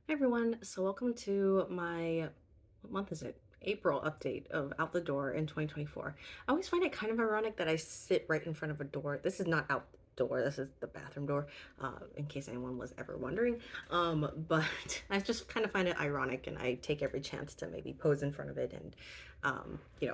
Hi everyone. So welcome to my what month is it? April update of Out the Door in 2024. I always find it kind of ironic that I sit right in front of a door. This is not out the door. This is the bathroom door, in case anyone was ever wondering. But I just kind of find it ironic, and I take every chance to maybe pose in front of it and,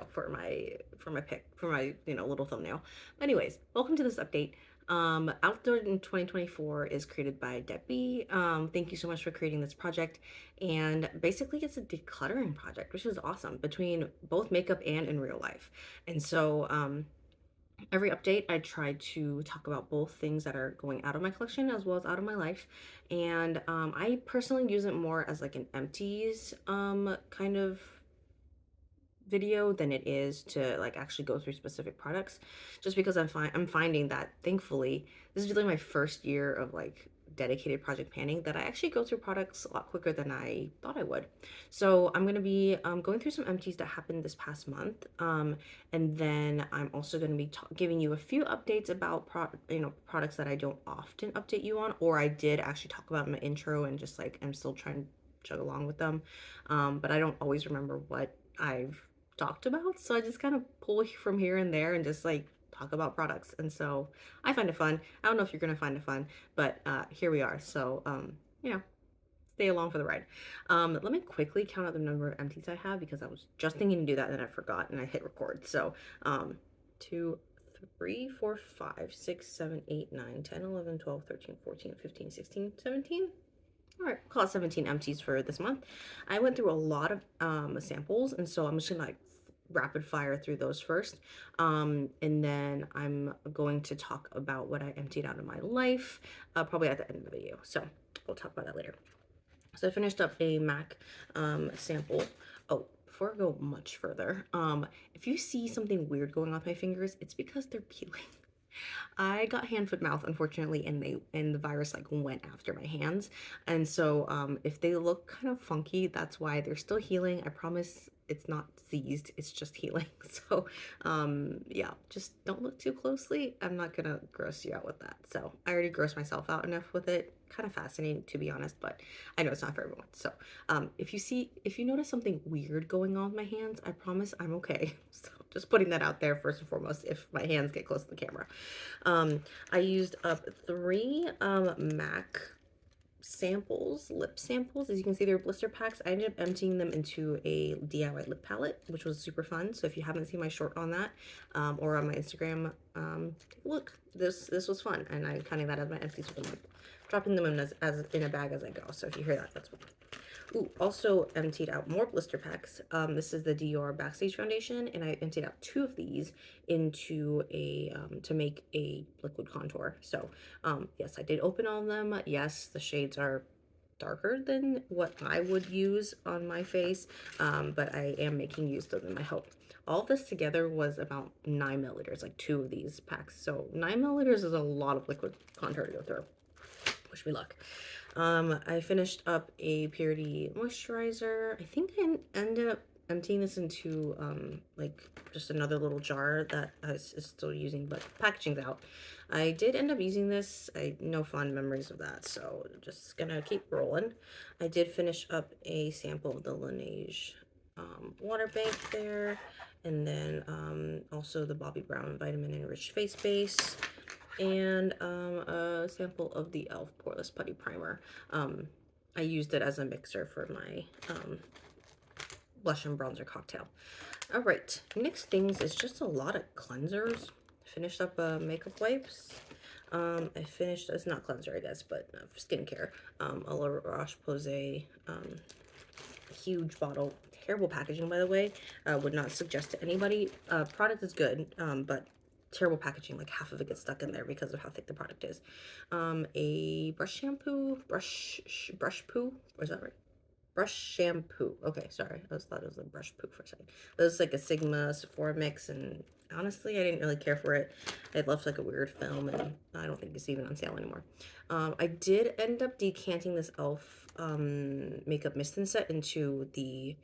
for my little thumbnail. But anyways, welcome to this update. Outdoor in 2024 is created by Debbie. Thank you so much for creating this project. And basically, it's a decluttering project, which is awesome between both makeup and in real life. And so, every update, I try to talk about both things that are going out of my collection as well as out of my life. And I personally use it more as like an empties kind of video than it is to like actually go through specific products, just because I'm finding that thankfully this is really my first year of like dedicated project planning, that I actually go through products a lot quicker than I thought I would. So I'm going to be going through some empties that happened this past month, and then I'm also going to be giving you a few updates about products that I don't often update you on, or I did actually talk about in my intro and just like I'm still trying to chug along with them, but I don't always remember what I've talked about. So I just kind of pull from here and there and just like talk about products. And so I find it fun. I don't know if you're gonna find it fun, but here we are. So you know, stay along for the ride. Let me quickly count out the number of empties I have, because I was just thinking to do that and then I forgot and I hit record. So 2, 3, 4, 5, 6, 7, 8, 9, 10, 11, 12, 13, 14, 15, 16, 17. All right, call it 17 empties for this month. I went through a lot of samples, and so I'm just gonna like rapid fire through those first. And then I'm going to talk about what I emptied out of my life, probably at the end of the video. So we'll talk about that later. So I finished up a MAC sample. Oh, before I go much further, if you see something weird going on with my fingers, it's because they're peeling. I got hand, foot, mouth, unfortunately, and the virus like went after my hands. And so if they look kind of funky, that's why. They're still healing. I promise it's not seized, it's just healing. So yeah, just don't look too closely. I'm not gonna gross you out with that. So I already grossed myself out enough with it. Kind of fascinating, to be honest, but I know it's not for everyone. So if you notice something weird going on with my hands, I promise I'm okay. So just putting that out there first and foremost, if my hands get close to the camera. I used up 3 MAC samples, lip samples. As you can see, they're blister packs. I ended up emptying them into a DIY lip palette, which was super fun. So if you haven't seen my short on that, or on my Instagram, take a look. This was fun, and I'm counting that as my empties for the month, dropping them in as in a bag as I go. So if you hear that, that's what. Ooh, also emptied out more blister packs. This is the Dior Backstage Foundation, and I emptied out 2 of these into a to make a liquid contour. So yes, I did open all of them. Yes, the shades are darker than what I would use on my face, but I am making use of them, I hope. All of this together was about 9 milliliters, like 2 of these packs. So 9 milliliters is a lot of liquid contour to go through. Wish me luck. I finished up a Purity moisturizer. I think I ended up emptying this into like just another little jar that is still using, but packaging's out. I did end up using this. I no fond memories of that, so just gonna keep rolling. I did finish up a sample of the Laneige water bank there, and then also the Bobbi Brown vitamin enriched face base, and a sample of the e.l.f. Poreless Putty Primer. I used it as a mixer for my blush and bronzer cocktail. All right, next things is just a lot of cleansers. Finished up makeup wipes. I finished, it's not cleanser, I guess, but skincare. A La Roche-Posay huge bottle. Terrible packaging, by the way. Would not suggest to anybody. Product is good, but terrible packaging. Like half of it gets stuck in there because of how thick the product is. A brush shampoo, brush poo. Or is that right? Brush shampoo. Okay, sorry. I thought it was a brush poo for a second. It was like a Sigma Sephora mix, and honestly, I didn't really care for it. It left like a weird film, and I don't think it's even on sale anymore. I did end up decanting this e.l.f. Makeup Mist and Set into the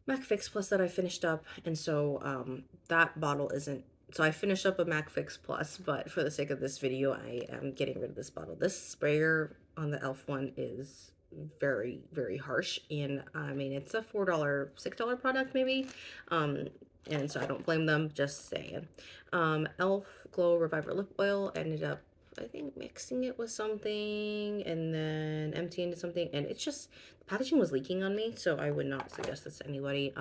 MAC Fix Plus that I finished up, and so that bottle isn't. So I finished up a MAC Fix Plus, but for the sake of this video, I am getting rid of this bottle. This sprayer on the e.l.f. one is very, very harsh. And I mean, it's a $4, $6 product maybe. Um, and so I don't blame them, just saying. Elf Glow Reviver Lip Oil, ended up, I think, mixing it with something and then emptying into something. And it's just, the packaging was leaking on me, so I would not suggest this to anybody.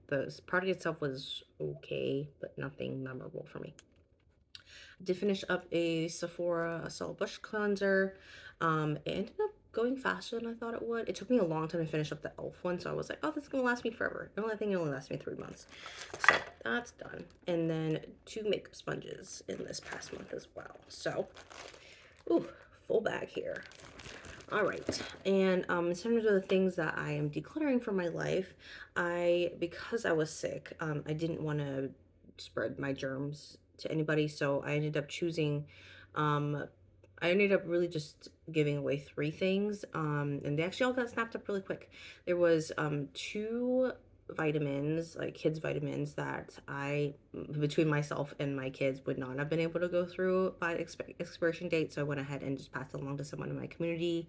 The product itself was okay, but nothing memorable for me. Did finish up a Sephora Solid Bush Cleanser. It ended up going faster than I thought it would. It took me a long time to finish up the e.l.f. one, so I was like, oh, this is gonna last me forever. The only thing it only lasts me 3 months. So that's done. And then 2 makeup sponges in this past month as well. So, ooh, full bag here. All right, and in terms of the things that I am decluttering from my life, because I was sick, I didn't want to spread my germs to anybody, so um, I ended up really just giving away 3 things, and they actually all got snapped up really quick. There was 2 vitamins, like kids vitamins, that between myself and my kids, would not have been able to go through by expiration date, so I went ahead and just passed it along to someone in my community.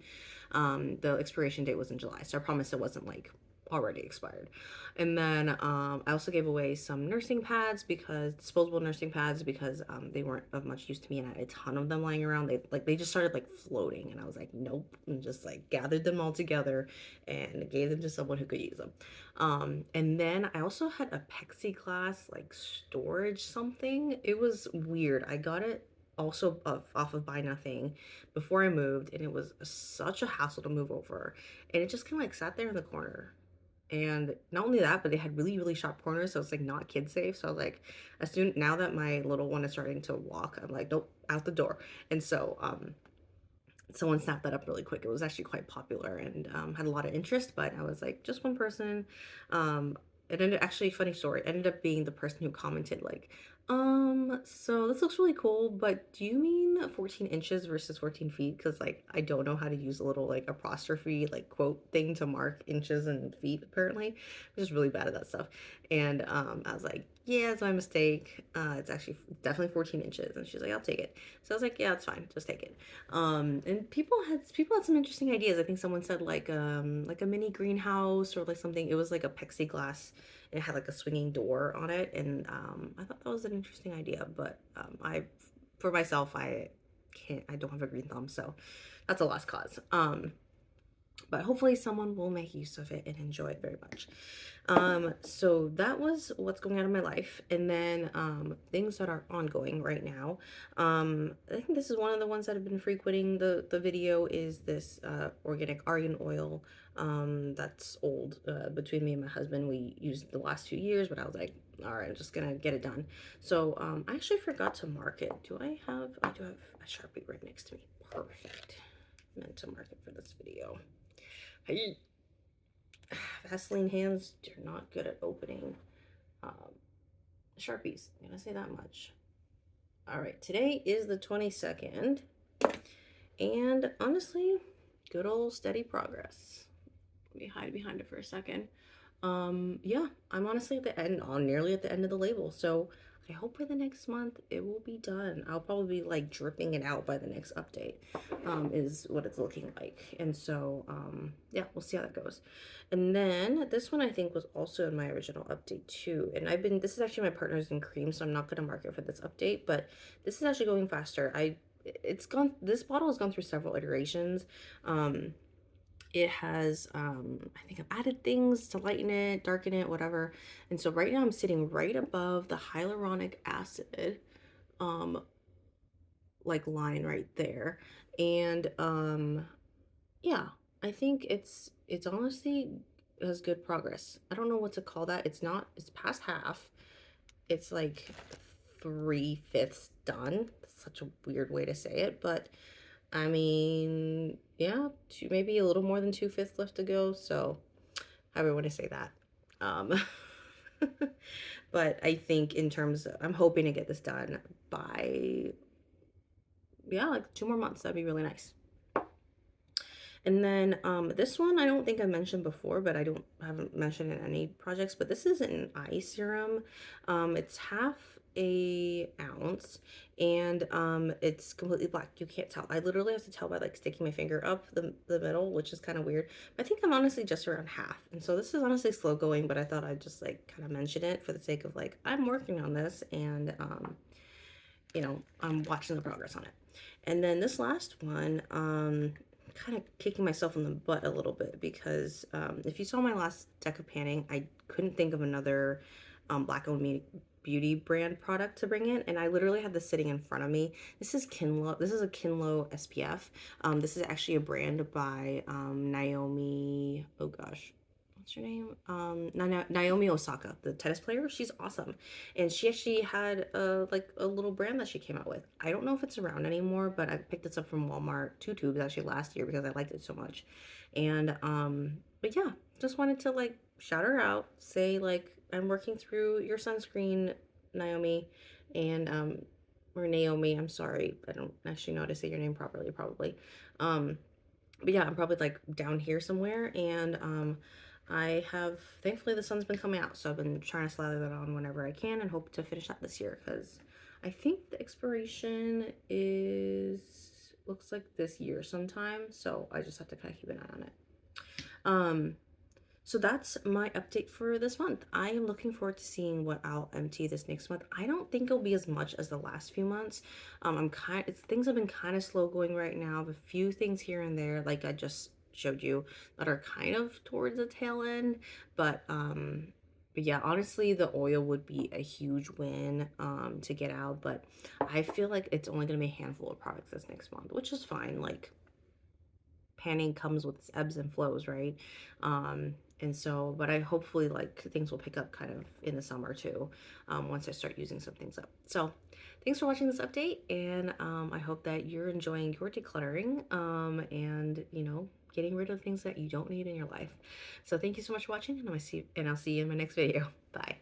The expiration date was in July, so I promise it wasn't like already expired. And then I also gave away some nursing pads, because disposable nursing pads, because they weren't of much use to me, and I had a ton of them lying around. They just started like floating, and I was like, nope, and just like gathered them all together and gave them to someone who could use them. And then I also had a plexiglass like storage something. It was weird. I got it also off of Buy Nothing before I moved, and it was such a hassle to move over, and it just kind of like sat there in the corner. And not only that, but they had really, really sharp corners, so it's like not kid safe. So I was like, now that my little one is starting to walk, I'm like, nope, out the door. And so someone snapped that up really quick. It was actually quite popular, and had a lot of interest, but I was like, just one person. It ended, actually, funny story, ended up being the person who commented like, so this looks really cool, but do you mean 14 inches versus 14 feet? Because like I don't know how to use a little like apostrophe like quote thing to mark inches and feet, apparently. I'm just really bad at that stuff. And I was like, yeah, it's my mistake. It's actually definitely 14 inches. And she's like, I'll take it. So I was like, yeah, it's fine, just take it. And people had some interesting ideas. I think someone said like a mini greenhouse, or like something. It was like a plexiglass, and it had like a swinging door on it, and I thought that was an interesting idea. But for myself, I don't have a green thumb, so that's a lost cause. But hopefully someone will make use of it and enjoy it very much. So that was what's going on in my life. And then things that are ongoing right now. I think this is one of the ones that have been frequenting the video, is this organic argan oil. That's old. Between me and my husband, we used it the last 2 years, but I was like, all right, I'm just gonna get it done. So I actually forgot to mark it. I do have a Sharpie right next to me. Perfect. Meant to mark it for this video. Hey, Vaseline hands, are not good at opening Sharpies. I'm gonna say that much. All right, today is the 22nd, and honestly, good old steady progress. Let me hide behind it for a second. Yeah, I'm honestly at the end, nearly at the end of the label, so I hope by the next month it will be done. I'll probably be like dripping it out by the next update, is what it's looking like. And so, yeah, we'll see how that goes. And then this one I think was also in my original update too. And this is actually my partner's in cream, so I'm not going to mark it for this update, but this is actually going faster. This bottle has gone through several iterations. It has, I think I've added things to lighten it, darken it, whatever. And so right now I'm sitting right above the hyaluronic acid, um, like line right there. And yeah, I think it's honestly has good progress. I don't know what to call that. It's past half. It's like 3/5 done. That's such a weird way to say it, but I mean, yeah, maybe a little more than 2/5 left to go. So, however you want to say that. Um, but I think I'm hoping to get this done by, yeah, like 2 more months. That'd be really nice. And then this one I don't think I mentioned before, but haven't mentioned in any projects, but this is an eye serum. It's half a ounce, and it's completely black. You can't tell. I literally have to tell by like sticking my finger up the middle, which is kind of weird. But I think I'm honestly just around half, and so this is honestly slow going, but I thought I'd just like kind of mention it for the sake of like I'm working on this, and I'm watching the progress on it. And then this last one, kind of kicking myself in the butt a little bit because if you saw my last deck of panning, I couldn't think of another black owned beauty brand product to bring in, and I literally have this sitting in front of me. This is Kinlo. This is a Kinlo SPF. This is actually a brand by Naomi. Oh gosh, what's her name? Naomi Osaka, the tennis player. She's awesome, and she actually had a little brand that she came out with. I don't know if it's around anymore, but I picked this up from Walmart, 2 tubes actually last year because I liked it so much. And but yeah, just wanted to like shout her out, say like I'm working through your sunscreen, Naomi, and or Naomi. I'm sorry, I don't actually know how to say your name properly, probably. Um, but yeah, I'm probably like down here somewhere, and I have thankfully the sun's been coming out, so I've been trying to slather that on whenever I can and hope to finish that this year because I think the expiration is looks like this year sometime, so I just have to kind of keep an eye on it. Um, so that's my update for this month. I am looking forward to seeing what I'll empty this next month. I don't think it'll be as much as the last few months. Things have been kind of slow going right now. I have a few things here and there, like I just showed you, that are kind of towards the tail end. But yeah, honestly, the oil would be a huge win to get out. But I feel like it's only gonna be a handful of products this next month, which is fine. Like panning comes with its ebbs and flows, right? And so, but I hopefully like things will pick up kind of in the summer too, once I start using some things up. So, thanks for watching this update, and I hope that you're enjoying your decluttering and getting rid of things that you don't need in your life. So, thank you so much for watching, and I'll see you in my next video. Bye.